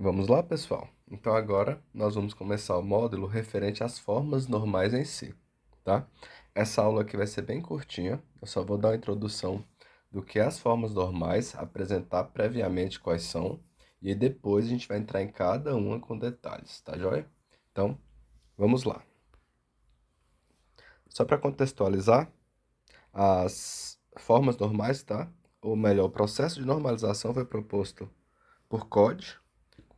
Vamos lá, pessoal. Então agora nós vamos começar o módulo referente às formas normais em si, tá? Essa aula aqui vai ser bem curtinha, eu só vou dar uma introdução do que é as formas normais, apresentar previamente quais são, e aí depois a gente vai entrar em cada uma com detalhes, tá joia? Então, vamos lá. Só para contextualizar, as formas normais, tá? Ou melhor, o processo de normalização foi proposto por Code.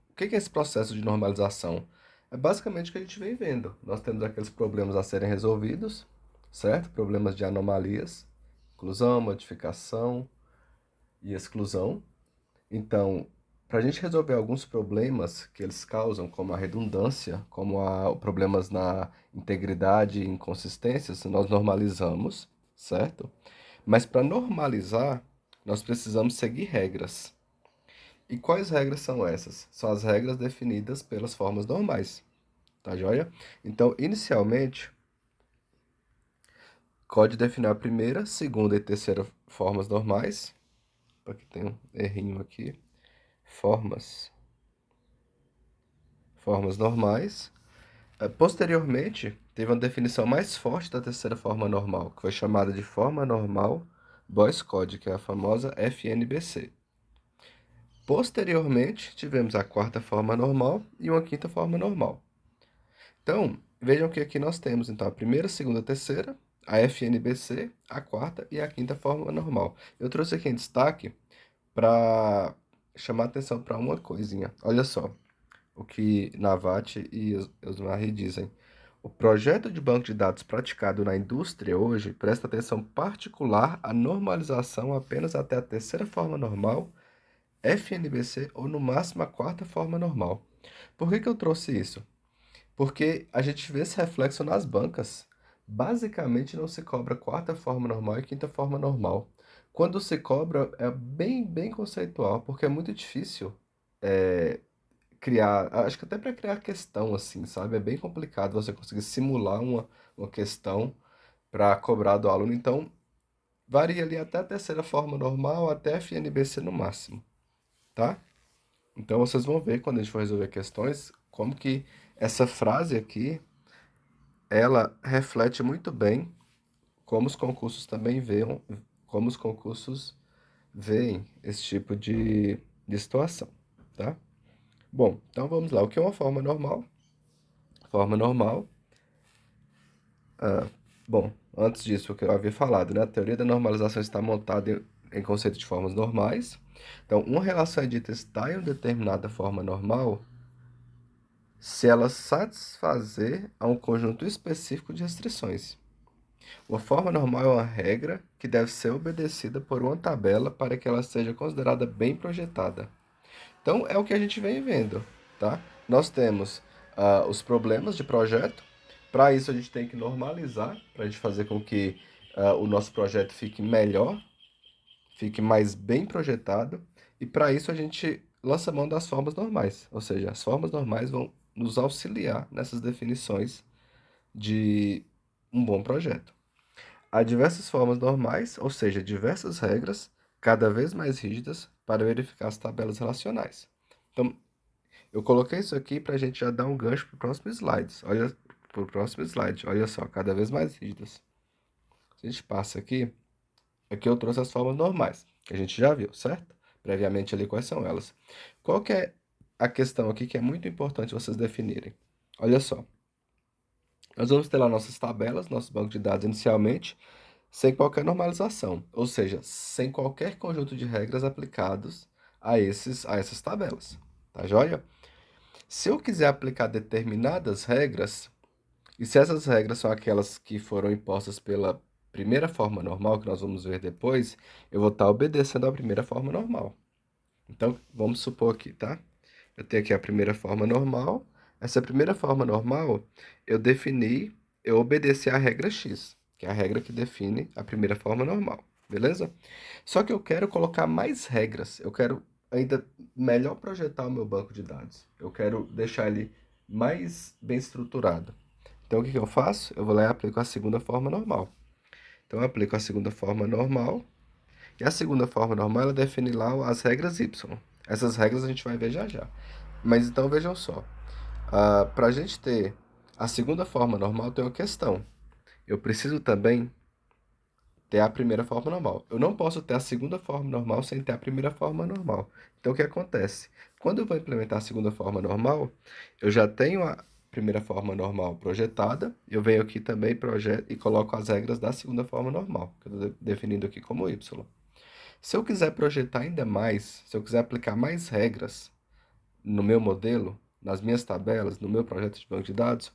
O que é esse processo de normalização? É basicamente o que a gente vem vendo. Nós temos aqueles problemas a serem resolvidos, certo? Problemas de anomalias, inclusão, modificação e exclusão. Então, para a gente resolver alguns problemas que eles causam, como a redundância, como problemas na integridade e inconsistências, nós normalizamos, certo? Mas para normalizar, nós precisamos seguir regras. E quais regras são essas? São as regras definidas pelas formas normais, tá joia? Então, inicialmente, Code define a primeira, segunda e terceira formas normais. Aqui tem um errinho aqui. Formas. Formas normais. Posteriormente, teve uma definição mais forte da terceira forma normal, que foi chamada de forma normal Boyce Code, que é a famosa FNBC. Posteriormente, tivemos a quarta forma normal e uma quinta forma normal. Então, vejam que aqui nós temos então a primeira, segunda, terceira, a FNBC, a quarta e a quinta forma normal. Eu trouxe aqui em destaque para chamar atenção para uma coisinha. Olha só o que Navat e Osmari dizem. O projeto de banco de dados praticado na indústria hoje presta atenção particular à normalização apenas até a terceira forma normal, FNBC ou no máximo a quarta forma normal. Por que eu trouxe isso? Porque a gente vê esse reflexo nas bancas. Basicamente não se cobra quarta forma normal e quinta forma normal. Quando se cobra é bem conceitual, porque é muito difícil criar, acho que até para criar questão assim, sabe? É bem complicado você conseguir simular uma questão para cobrar do aluno. Então, varia ali até a terceira forma normal, até FNBC no máximo, tá? Então vocês vão ver quando a gente for resolver questões, como que essa frase aqui ela reflete muito bem como os concursos também veem, como os concursos veem esse tipo de situação, tá? Bom, então vamos lá. O que é uma forma normal? Forma normal. Bom, antes disso, o que eu havia falado, né? A teoria da normalização está montada em conceito de formas normais. Então, uma relação é dita estar em uma determinada forma normal se ela satisfazer a um conjunto específico de restrições. Uma forma normal é uma regra que deve ser obedecida por uma tabela para que ela seja considerada bem projetada. Então, é o que a gente vem vendo, tá? Nós temos os problemas de projeto. Para isso, a gente tem que normalizar, para a gente fazer com que o nosso projeto fique melhor, fique mais bem projetado. E para isso, a gente lança mão das formas normais. Ou seja, as formas normais vão nos auxiliar nessas definições de um bom projeto. Há diversas formas normais, ou seja, diversas regras, cada vez mais rígidas, para verificar as tabelas relacionais. Então, eu coloquei isso aqui para a gente já dar um gancho para o próximo slide. Olha, para o próximo slide, olha só, cada vez mais rígidas. Se a gente passa aqui, aqui eu trouxe as formas normais, que a gente já viu, certo? Previamente ali quais são elas. Qual que é a questão aqui que é muito importante vocês definirem? Olha só, nós vamos ter lá nossas tabelas, nosso banco de dados inicialmente, sem qualquer normalização, ou seja, sem qualquer conjunto de regras aplicados a essas tabelas, tá joia? Se eu quiser aplicar determinadas regras, e se essas regras são aquelas que foram impostas pela primeira forma normal, que nós vamos ver depois, eu vou estar obedecendo à primeira forma normal. Então, vamos supor aqui, tá? Eu tenho aqui a primeira forma normal. Essa primeira forma normal, eu defini, eu obedeci à regra X, que é a regra que define a primeira forma normal, beleza? Só que eu quero colocar mais regras, eu quero ainda melhor projetar o meu banco de dados. Eu quero deixar ele mais bem estruturado. Então, o que que eu faço? Eu vou lá e aplico a segunda forma normal. Então, eu aplico a segunda forma normal e a segunda forma normal, ela define lá as regras Y. Essas regras a gente vai ver já já. Mas então vejam só, para a gente ter a segunda forma normal tem uma questão. Eu preciso também ter a primeira forma normal. Eu não posso ter a segunda forma normal sem ter a primeira forma normal. Então o que acontece? Quando eu vou implementar a segunda forma normal, eu já tenho a primeira forma normal projetada, eu venho aqui também projeto e coloco as regras da segunda forma normal, que eu estou definindo aqui como y. Se eu quiser projetar ainda mais, se eu quiser aplicar mais regras no meu modelo, nas minhas tabelas, no meu projeto de banco de dados,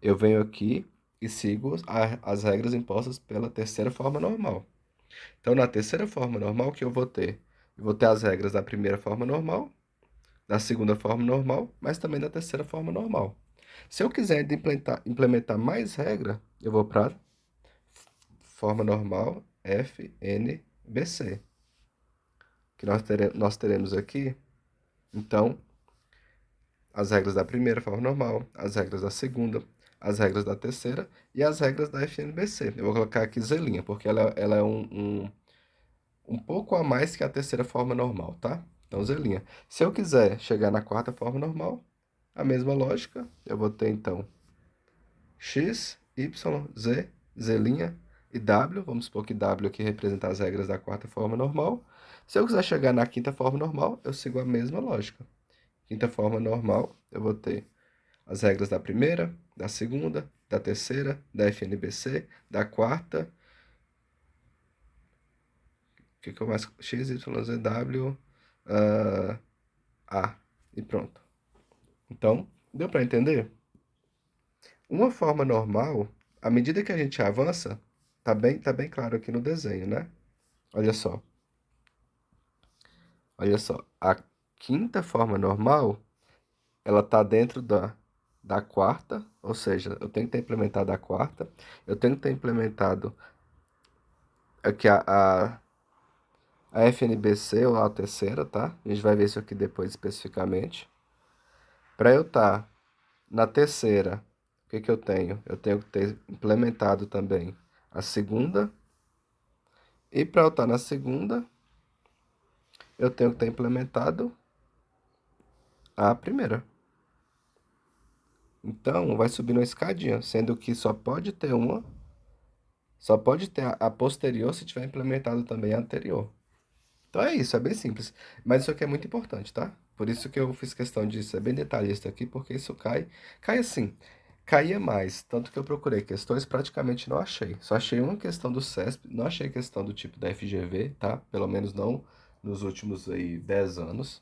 eu venho aqui e sigo as regras impostas pela terceira forma normal. Então, na terceira forma normal, o que eu vou ter? Eu vou ter as regras da primeira forma normal, da segunda forma normal, mas também da terceira forma normal. Se eu quiser ainda implementar mais regra, eu vou para forma normal FNBC, que nós teremos aqui, então, as regras da primeira forma normal, as regras da segunda, as regras da terceira e as regras da FNBC. Eu vou colocar aqui zelinha, porque ela é um pouco a mais que a terceira forma normal, tá? Então, zelinha. Se eu quiser chegar na quarta forma normal, a mesma lógica, eu vou ter então x, y, z, zelinha e w. Vamos supor que w aqui representa as regras da quarta forma normal. Se eu quiser chegar na quinta forma normal, eu sigo a mesma lógica. Quinta forma normal, eu vou ter as regras da primeira, da segunda, da terceira, da FNBC, da quarta. O que eu mais? X, Y, Z, W, A. E pronto. Então, deu para entender? Uma forma normal, à medida que a gente avança, tá bem claro aqui no desenho, né? Olha só. Olha só. A quinta forma normal, ela tá dentro da quarta, ou seja, eu tenho que ter implementado a quarta, eu tenho que ter implementado aqui a FNBC ou a terceira, tá? A gente vai ver isso aqui depois especificamente. Para eu estar na terceira, o que que eu tenho? Eu tenho que ter implementado também a segunda. E para eu estar na segunda, eu tenho que ter implementado a primeira. Então, vai subir uma escadinha, sendo que só pode ter a posterior se tiver implementado também a anterior. Então é isso, é bem simples. Mas isso aqui é muito importante, tá? Por isso que eu fiz questão de ser bem detalhista aqui, porque isso cai assim. Caía mais, tanto que eu procurei questões, praticamente não achei. Só achei uma questão do CESP, não achei questão do tipo da FGV, tá? Pelo menos não nos últimos aí 10 anos.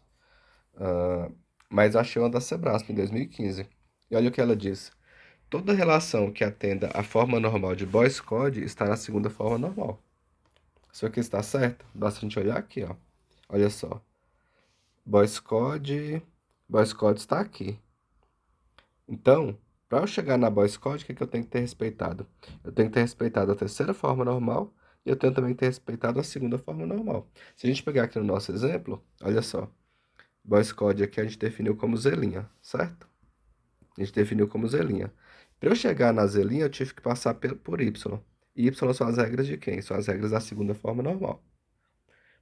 Mas achei uma da Sebrasp em 2015. E olha o que ela diz. Toda relação que atenda à forma normal de Boyce Code está na segunda forma normal. Isso aqui está certo? Basta a gente olhar aqui, ó. Olha só. Boyce Code, Boyce Code está aqui. Então, para eu chegar na Boyce Code, o que que eu tenho que ter respeitado? Eu tenho que ter respeitado a terceira forma normal e eu tenho também que ter respeitado a segunda forma normal. Se a gente pegar aqui no nosso exemplo, olha só. Boyce Code aqui a gente definiu como zelinha, certo? A gente definiu como zelinha. Para eu chegar na zelinha, eu tive que passar por y. E y são as regras de quem? São as regras da segunda forma normal.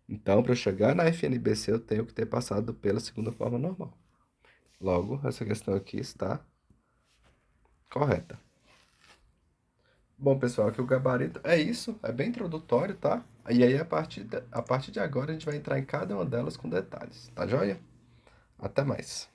Então, para eu chegar na FNBC, eu tenho que ter passado pela segunda forma normal. Logo, essa questão aqui está correta. Bom, pessoal, aqui o gabarito é isso, é bem introdutório, tá? E aí, a partir de agora, a gente vai entrar em cada uma delas com detalhes, tá joia? Até mais.